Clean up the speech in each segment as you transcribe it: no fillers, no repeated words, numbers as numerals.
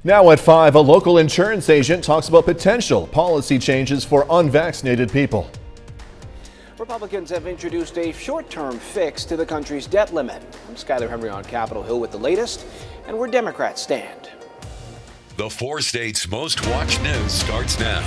Now at 5, a local insurance agent talks about potential policy changes for unvaccinated people. Republicans have introduced a short-term fix to the country's debt limit. I'm Skyler Henry on Capitol Hill with the latest and where Democrats stand. The 4 states' most watched news starts now.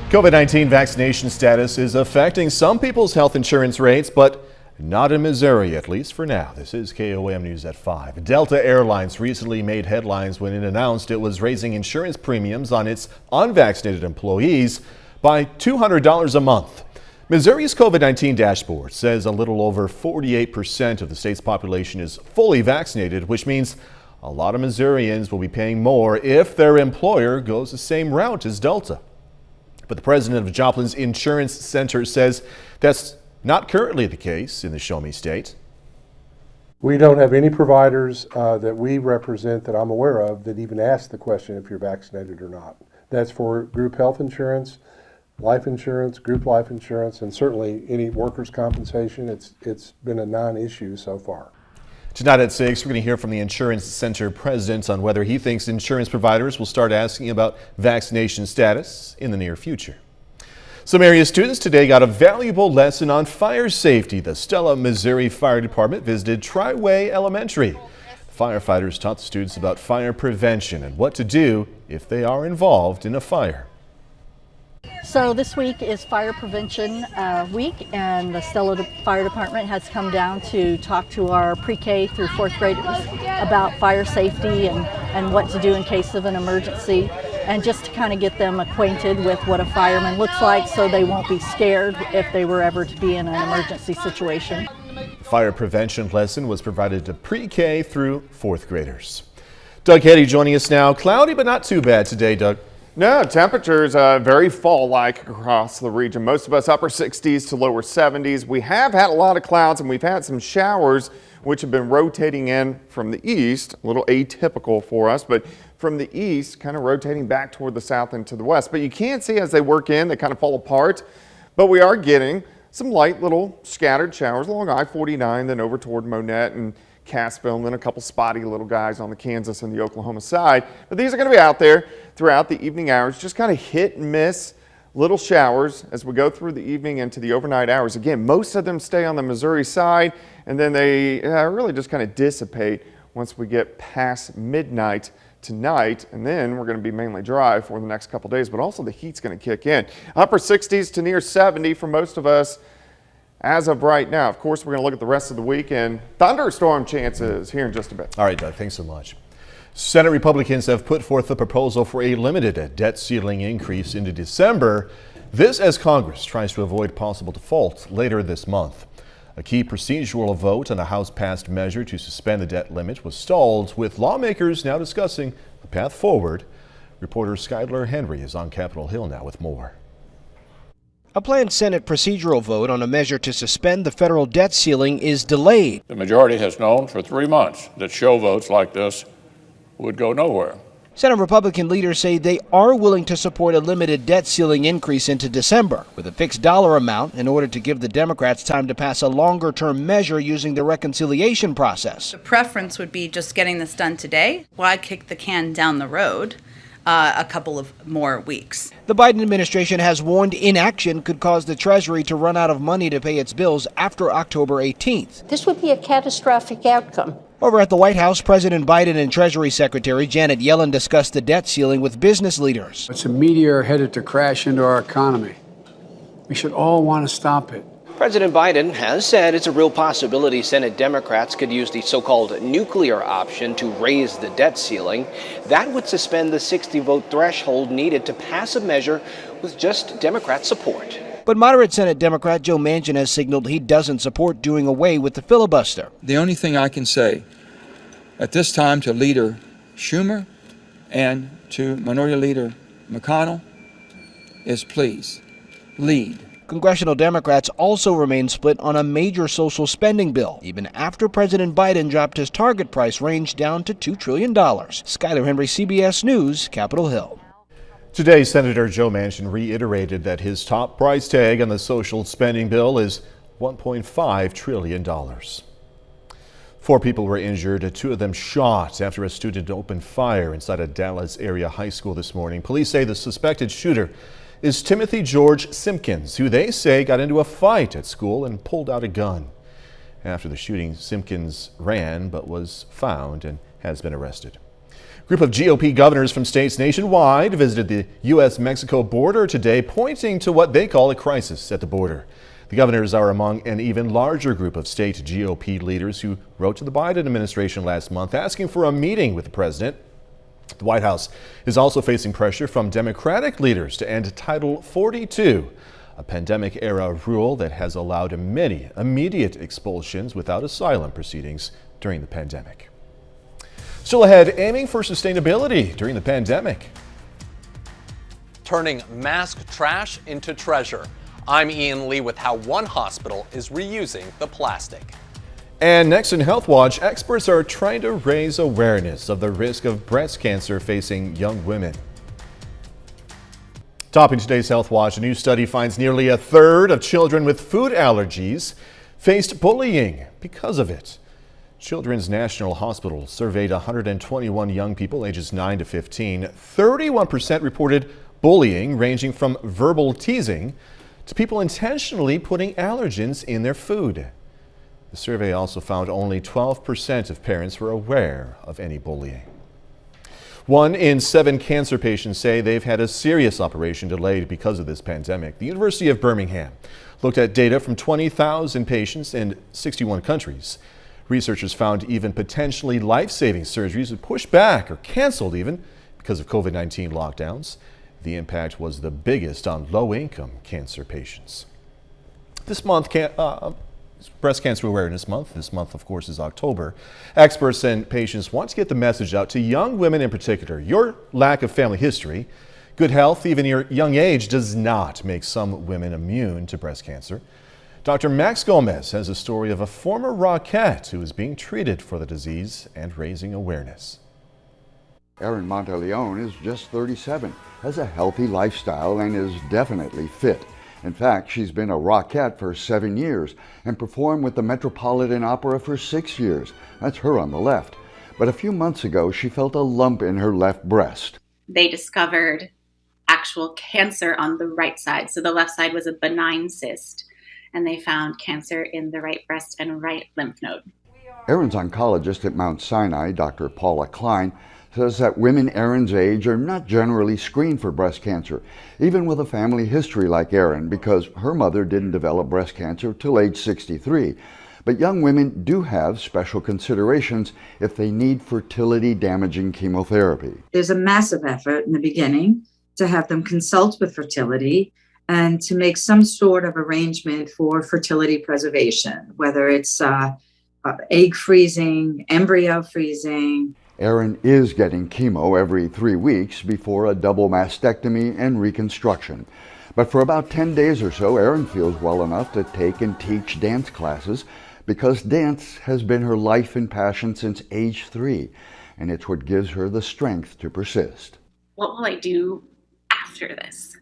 COVID-19 vaccination status is affecting some people's health insurance rates, but not in Missouri, at least for now. This is KOAM News at 5. Delta Airlines recently made headlines when it announced it was raising insurance premiums on its unvaccinated employees by $200 a month. Missouri's COVID-19 dashboard says a little over 48% of the state's population is fully vaccinated, which means a lot of Missourians will be paying more if their employer goes the same route as Delta. But the president of Joplin's Insurance Center says that's not currently the case in the Show Me state. We don't have any providers that we represent that I'm aware of that even ask the question if you're vaccinated or not. That's for group health insurance, life insurance, group life insurance, and certainly any workers' compensation. It's been a non-issue so far. Tonight at 6, we're going to hear from the Insurance Center president on whether he thinks insurance providers will start asking about vaccination status in the near future. Some area students today got a valuable lesson on fire safety. The Stella, Missouri Fire Department visited Triway Elementary. Firefighters taught the students about fire prevention and what to do if they are involved in a fire. So this week is Fire Prevention Week, and the Stella Fire Department has come down to talk to our pre-K through 4th graders about fire safety and what to do in case of an emergency, and just to kind of get them acquainted with what a fireman looks like so they won't be scared if they were ever to be in an emergency situation. Fire prevention lesson was provided to pre-K through 4th graders. Doug Heddy joining us now. Cloudy but not too bad today, Doug. No, temperatures very fall-like across the region. Most of us upper 60s to lower 70s. We have had a lot of clouds and we've had some showers which have been rotating in from the east, a little atypical for us, but from the east kind of rotating back toward the south and to the west. But you can see as they work in, they kind of fall apart. But we are getting some light little scattered showers along I-49, then over toward Monette and Cassville, and then a couple spotty little guys on the Kansas and the Oklahoma side. But these are going to be out there throughout the evening hours, just kind of hit and miss little showers as we go through the evening into the overnight hours. Again, most of them stay on the Missouri side, and then they really just kind of dissipate once we get past midnight tonight, and then we're going to be mainly dry for the next couple days, but also the heat's going to kick in. Upper 60s to near 70 for most of us as of right now. Of course, we're going to look at the rest of the week and thunderstorm chances here in just a bit. All right, Doug, thanks so much. Senate Republicans have put forth a proposal for a limited debt ceiling increase into December. This as Congress tries to avoid possible default later this month. A key procedural vote on a House-passed measure to suspend the debt limit was stalled, with lawmakers now discussing the path forward. Reporter Skyler Henry is on Capitol Hill now with more. A planned Senate procedural vote on a measure to suspend the federal debt ceiling is delayed. The majority has known for 3 months that show votes like this would go nowhere. Senate Republican leaders say they are willing to support a limited debt ceiling increase into December with a fixed dollar amount in order to give the Democrats time to pass a longer-term measure using the reconciliation process. The preference would be just getting this done today. Why kick the can down the road a couple of more weeks? The Biden administration has warned inaction could cause the Treasury to run out of money to pay its bills after October 18th. This would be a catastrophic outcome. Over at the White House, President Biden and Treasury Secretary Janet Yellen discussed the debt ceiling with business leaders. It's a meteor headed to crash into our economy. We should all want to stop it. President Biden has said it's a real possibility Senate Democrats could use the so-called nuclear option to raise the debt ceiling. That would suspend the 60-vote threshold needed to pass a measure with just Democrat support. But moderate Senate Democrat Joe Manchin has signaled he doesn't support doing away with the filibuster. The only thing I can say at this time to Leader Schumer and to Minority Leader McConnell is please lead. Congressional Democrats also remain split on a major social spending bill, even after President Biden dropped his target price range down to $2 trillion. Skyler Henry, CBS News, Capitol Hill. Today, Senator Joe Manchin reiterated that his top price tag on the social spending bill is $1.5 trillion. 4 people were injured, 2 of them shot after a student opened fire inside a Dallas area high school this morning. Police say the suspected shooter is Timothy George Simpkins, who they say got into a fight at school and pulled out a gun. After the shooting, Simpkins ran but was found and has been arrested. A group of GOP governors from states nationwide visited the U.S.-Mexico border today, pointing to what they call a crisis at the border. The governors are among an even larger group of state GOP leaders who wrote to the Biden administration last month asking for a meeting with the president. The White House is also facing pressure from Democratic leaders to end Title 42, a pandemic-era rule that has allowed many immediate expulsions without asylum proceedings during the pandemic. Still ahead, aiming for sustainability during the pandemic. Turning mask trash into treasure. I'm Ian Lee with how one hospital is reusing the plastic. And next in Healthwatch, experts are trying to raise awareness of the risk of breast cancer facing young women. Topping today's Healthwatch, a new study finds nearly a third of children with food allergies faced bullying because of it. Children's National Hospital surveyed 121 young people ages 9 to 15. 31% reported bullying, ranging from verbal teasing to people intentionally putting allergens in their food. The survey also found only 12% of parents were aware of any bullying. 1 in 7 cancer patients say they've had a serious operation delayed because of this pandemic. The University of Birmingham looked at data from 20,000 patients in 61 countries. Researchers found even potentially life-saving surgeries were pushed back or canceled even because of COVID-19 lockdowns. The impact was the biggest on low-income cancer patients. This month, Breast Cancer Awareness Month. This month, of course, is October. Experts and patients want to get the message out to young women in particular. Your lack of family history, good health, even your young age, does not make some women immune to breast cancer. Dr. Max Gomez has a story of a former Rockette who is being treated for the disease and raising awareness. Erin Monteleone is just 37, has a healthy lifestyle, and is definitely fit. In fact, she's been a Rockette for 7 years and performed with the Metropolitan Opera for 6 years. That's her on the left. But a few months ago, she felt a lump in her left breast. They discovered actual cancer on the right side. So the left side was a benign cyst, and they found cancer in the right breast and right lymph node. Erin's oncologist at Mount Sinai, Dr. Paula Klein, says that women Erin's age are not generally screened for breast cancer, even with a family history like Erin, because her mother didn't develop breast cancer till age 63. But young women do have special considerations if they need fertility-damaging chemotherapy. There's a massive effort in the beginning to have them consult with fertility and to make some sort of arrangement for fertility preservation, whether it's egg freezing, embryo freezing. Erin is getting chemo every 3 weeks before a double mastectomy and reconstruction. But for about 10 days or so, Erin feels well enough to take and teach dance classes because dance has been her life and passion since age 3, and it's what gives her the strength to persist. What will I do after this?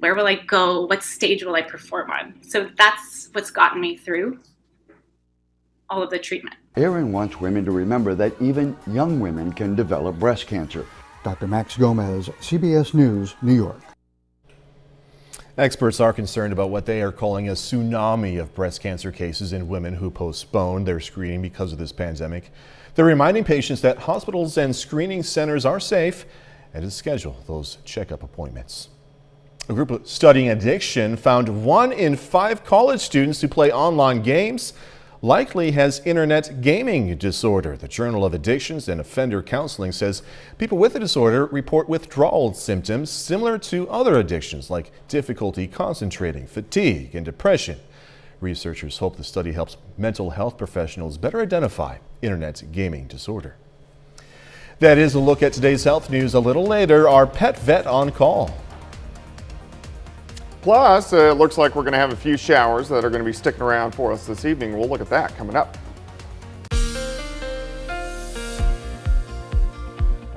Where will I go? What stage will I perform on? So that's what's gotten me through all of the treatment. Erin wants women to remember that even young women can develop breast cancer. Dr. Max Gomez, CBS News, New York. Experts are concerned about what they are calling a tsunami of breast cancer cases in women who postponed their screening because of this pandemic. They're reminding patients that hospitals and screening centers are safe and to schedule those checkup appointments. A group studying addiction found 1 in 5 college students who play online games likely has internet gaming disorder. The Journal of Addictions and Offender Counseling says people with the disorder report withdrawal symptoms similar to other addictions like difficulty concentrating, fatigue, and depression. Researchers hope the study helps mental health professionals better identify internet gaming disorder. That is a look at today's health news. A little later, our pet vet on call. Plus, it looks like we're going to have a few showers that are going to be sticking around for us this evening. We'll look at that coming up.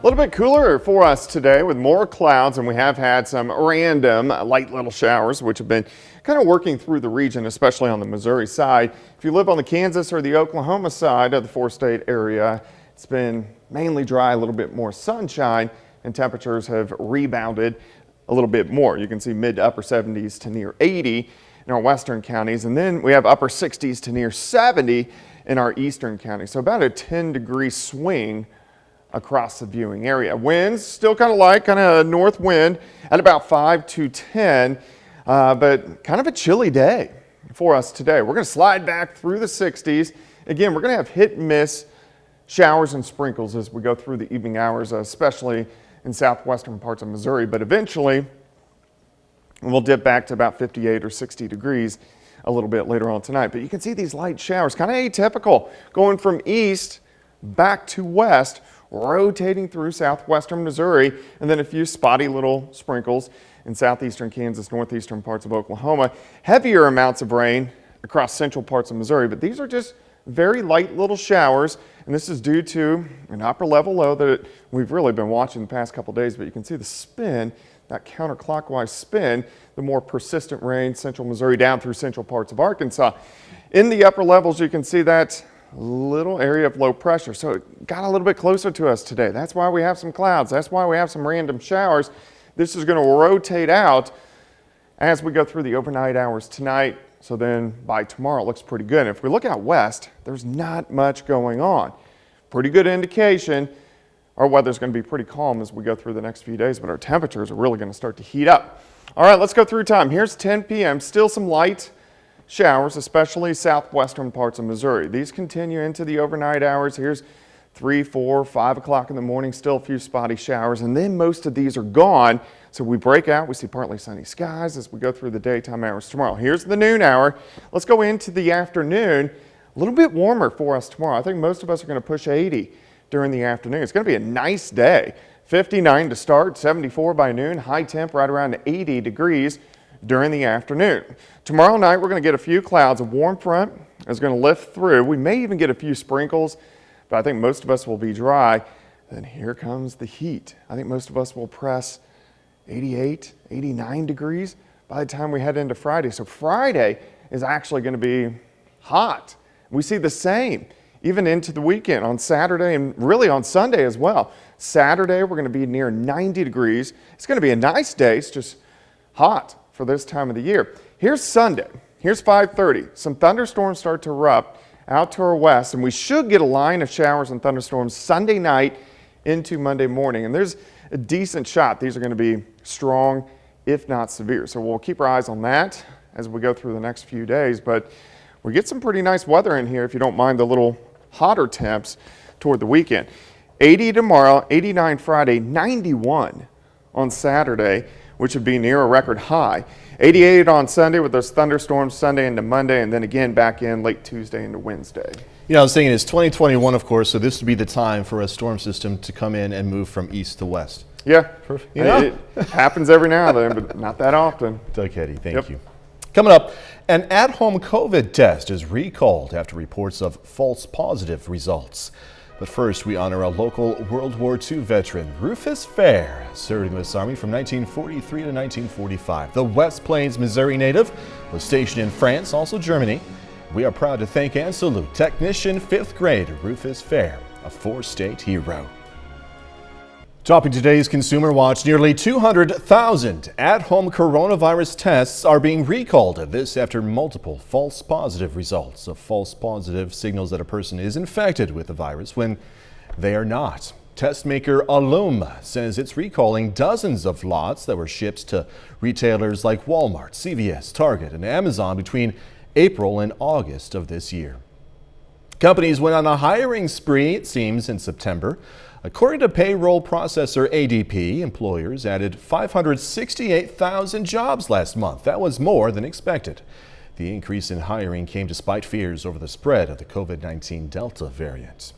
little bit cooler for us today with more clouds, and we have had some random light little showers, which have been kind of working through the region, especially on the Missouri side. If you live on the Kansas or the Oklahoma side of the four-state area, it's been mainly dry, a little bit more sunshine, and temperatures have rebounded a little bit more. You can see mid to upper 70s to near 80 in our western counties, and then we have upper 60s to near 70 in our eastern counties. So about a 10-degree swing across the viewing area. Winds still kind of light, kind of north wind at about 5 to 10, but kind of a chilly day for us today. We're going to slide back through the 60s. Again, we're going to have hit and miss showers and sprinkles as we go through the evening hours, especially in southwestern parts of Missouri, but eventually we'll dip back to about 58 or 60 degrees a little bit later on tonight. But you can see these light showers, kind of atypical, going from east back to west, rotating through southwestern Missouri, and then a few spotty little sprinkles in southeastern Kansas, northeastern parts of Oklahoma. Heavier amounts of rain across central parts of Missouri, but these are just very light little showers, and this is due to an upper level low that we've really been watching the past couple days, but you can see the spin, that counterclockwise spin, the more persistent rain, central Missouri down through central parts of Arkansas. In the upper levels, you can see that little area of low pressure. So it got a little bit closer to us today. That's why we have some clouds. That's why we have some random showers. This is going to rotate out as we go through the overnight hours tonight. So then by tomorrow, it looks pretty good. And if we look out west, there's not much going on. Pretty good indication our weather's going to be pretty calm as we go through the next few days, but our temperatures are really going to start to heat up. All right, let's go through time. Here's 10 p.m. Still some light showers, especially southwestern parts of Missouri. These continue into the overnight hours. Here's 3, 4, 5 o'clock in the morning, still a few spotty showers, and then most of these are gone. So we break out, we see partly sunny skies as we go through the daytime hours tomorrow. Here's the noon hour. Let's go into the afternoon. A little bit warmer for us tomorrow. I think most of us are going to push 80 during the afternoon. It's going to be a nice day. 59 to start, 74 by noon, high temp right around 80 degrees during the afternoon. Tomorrow night, we're going to get a few clouds. A warm front is going to lift through. We may even get a few sprinkles, but I think most of us will be dry. Then here comes the heat. I think most of us will press 88, 89 degrees by the time we head into Friday. So Friday is actually going to be hot. We see the same even into the weekend on Saturday and really on Sunday as well. Saturday, we're going to be near 90 degrees. It's going to be a nice day. It's just hot for this time of the year. Here's Sunday. Here's 5:30. Some thunderstorms start to erupt out to our west, and we should get a line of showers and thunderstorms Sunday night into Monday morning. And there's a decent shot these are going to be strong, if not severe. So we'll keep our eyes on that as we go through the next few days. But we get some pretty nice weather in here if you don't mind the little hotter temps toward the weekend. 80 tomorrow, 89 Friday, 91 on Saturday, which would be near a record high. 88 on Sunday with those thunderstorms Sunday into Monday, and then again back in late Tuesday into Wednesday. You know, I was thinking it's 2021, of course, so this would be the time for a storm system to come in and move from east to west. Yeah, perfect. You know? It happens every now and then, but not that often. Doug Heddy, thank you. Coming up, an at-home COVID test is recalled after reports of false positive results. But first, we honor a local World War II veteran, Rufus Fair, served in the U.S. Army from 1943 to 1945. The West Plains, Missouri native was stationed in France, also Germany. We are proud to thank and salute Technician 5th grade Rufus Fair, a four-state hero. Topping today's Consumer Watch, nearly 200,000 at-home coronavirus tests are being recalled. This after multiple false positive results. A false positive signals that a person is infected with the virus when they are not. Test maker Illumina says it's recalling dozens of lots that were shipped to retailers like Walmart, CVS, Target, and Amazon between April and August of this year. Companies went on a hiring spree, it seems, in September. According to payroll processor ADP, employers added 568,000 jobs last month. That was more than expected. The increase in hiring came despite fears over the spread of the COVID-19 Delta variant.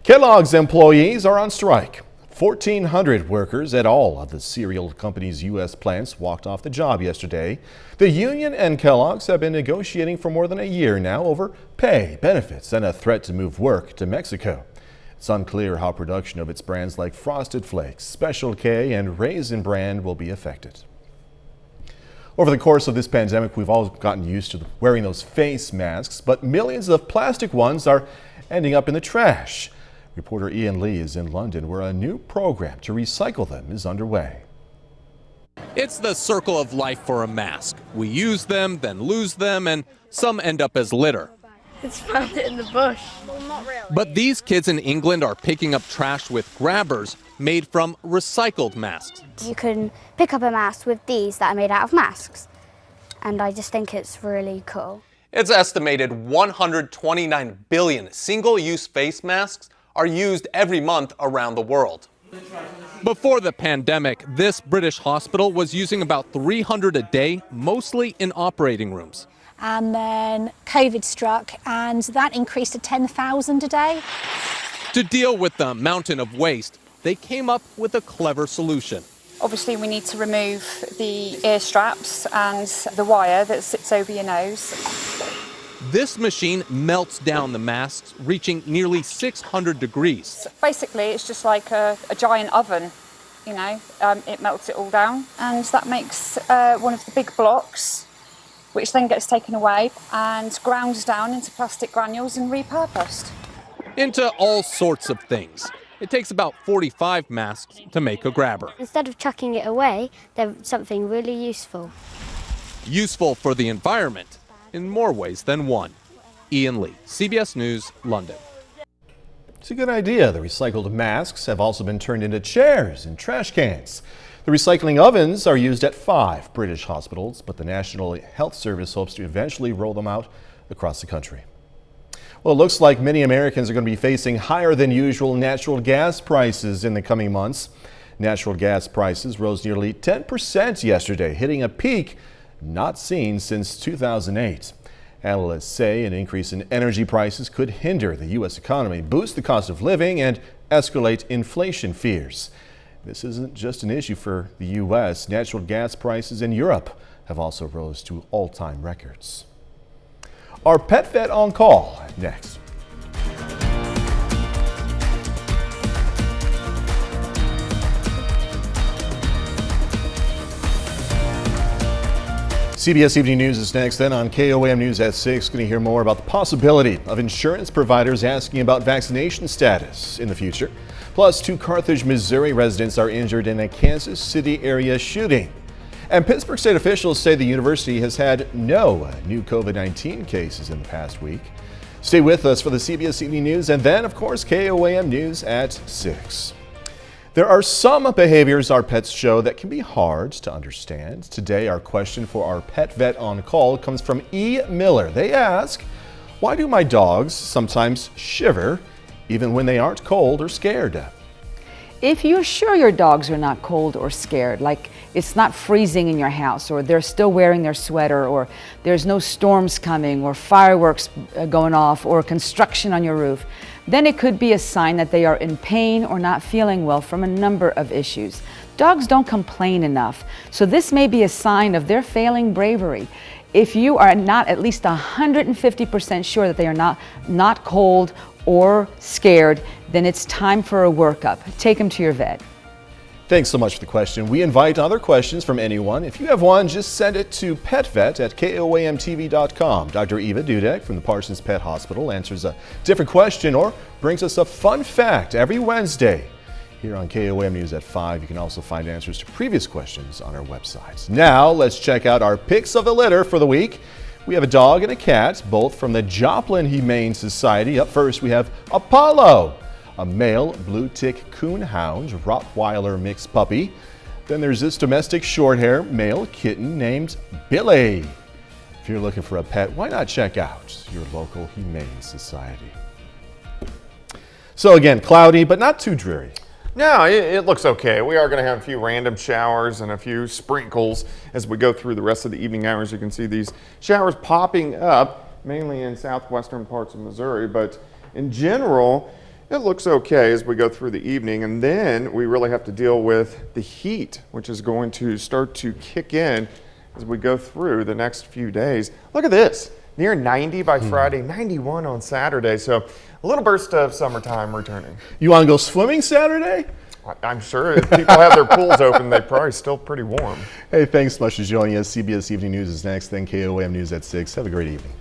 Kellogg's employees are on strike. 1,400 workers at all of the cereal company's U.S. plants walked off the job yesterday. The union and Kellogg's have been negotiating for more than a year now over pay, benefits, and a threat to move work to Mexico. It's unclear how production of its brands like Frosted Flakes, Special K, and Raisin Bran will be affected. Over the course of this pandemic, we've all gotten used to wearing those face masks, but millions of plastic ones are ending up in the trash. Reporter Ian Lee is in London, where a new program to recycle them is underway. It's the circle of life for a mask. We use them, then lose them, and some end up as litter. It's found it in the bush. Well, not really. But these kids in England are picking up trash with grabbers made from recycled masks. You can pick up a mask with these that are made out of masks, and I just think it's really cool. It's estimated 129 billion single-use face masks are used every month around the world. Before the pandemic, this British hospital was using about 300 a day, mostly in operating rooms. And then COVID struck, and that increased to 10,000 a day. To deal with the mountain of waste, they came up with a clever solution. Obviously, we need to remove the ear straps and the wire that sits over your nose. This machine melts down the masks, reaching nearly 600 degrees. Basically, it's just like a giant oven, you know. It melts it all down, and that makes one of the big blocks, which then gets taken away and ground down into plastic granules and repurposed. Into all sorts of things. It takes about 45 masks to make a grabber. Instead of chucking it away, they're something really useful. Useful for the environment in more ways than one. Ian Lee, CBS News, London. It's a good idea. The recycled masks have also been turned into chairs and trash cans. The recycling ovens are used at 5 British hospitals, but the National Health Service hopes to eventually roll them out across the country. Well, it looks like many Americans are going to be facing higher than usual natural gas prices in the coming months. Natural gas prices rose nearly 10% yesterday, hitting a peak not seen since 2008. Analysts say an increase in energy prices could hinder the U.S. economy, boost the cost of living, and escalate inflation fears. This isn't just an issue for the U.S. Natural gas prices in Europe have also rose to all-time records. Our Pet Vet on Call next. CBS Evening News is next. Then on KOAM News at 6, going to hear more about the possibility of insurance providers asking about vaccination status in the future. Plus, 2 Carthage, Missouri residents are injured in a Kansas City area shooting. And Pittsburgh state officials say the university has had no new COVID-19 cases in the past week. Stay with us for the CBS Evening News and then, of course, KOAM News at 6. There are some behaviors our pets show that can be hard to understand. Today, our question for our Pet Vet on Call comes from E. Miller. They ask, why do my dogs sometimes shiver even when they aren't cold or scared? If you're sure your dogs are not cold or scared, like it's not freezing in your house, or they're still wearing their sweater, or there's no storms coming, or fireworks going off, or construction on your roof, then it could be a sign that they are in pain or not feeling well from a number of issues. Dogs don't complain enough, so this may be a sign of their failing bravery. If you are not at least 150% sure that they are not cold or scared, then it's time for a workup. Take them to your vet. Thanks so much for the question. We invite other questions from anyone. If you have one, just send it to petvet@koamtv.com. Dr. Eva Dudek from the Parsons Pet Hospital answers a different question or brings us a fun fact every Wednesday here on KOAM News at 5. You can also find answers to previous questions on our website. Now, let's check out our picks of the litter for the week. We have a dog and a cat, both from the Joplin Humane Society. Up first, we have Apollo, a male blue tick coon hound Rottweiler mixed puppy. Then there's this domestic short-hair male kitten named Billy. If you're looking for a pet, why not check out your local Humane Society? So again, cloudy, but not too dreary. No, it looks okay. We are going to have a few random showers and a few sprinkles as we go through the rest of the evening hours. You can see these showers popping up, mainly in southwestern parts of Missouri, but in general, it looks okay as we go through the evening. And then we really have to deal with the heat, which is going to start to kick in as we go through the next few days. Look at this. Near 90 by Friday, 91 on Saturday. So a little burst of summertime returning. You want to go swimming Saturday? I'm sure if people have their pools open, they're probably still pretty warm. Hey, thanks so much for joining us. CBS Evening News is next, then KOAM News at 6. Have a great evening.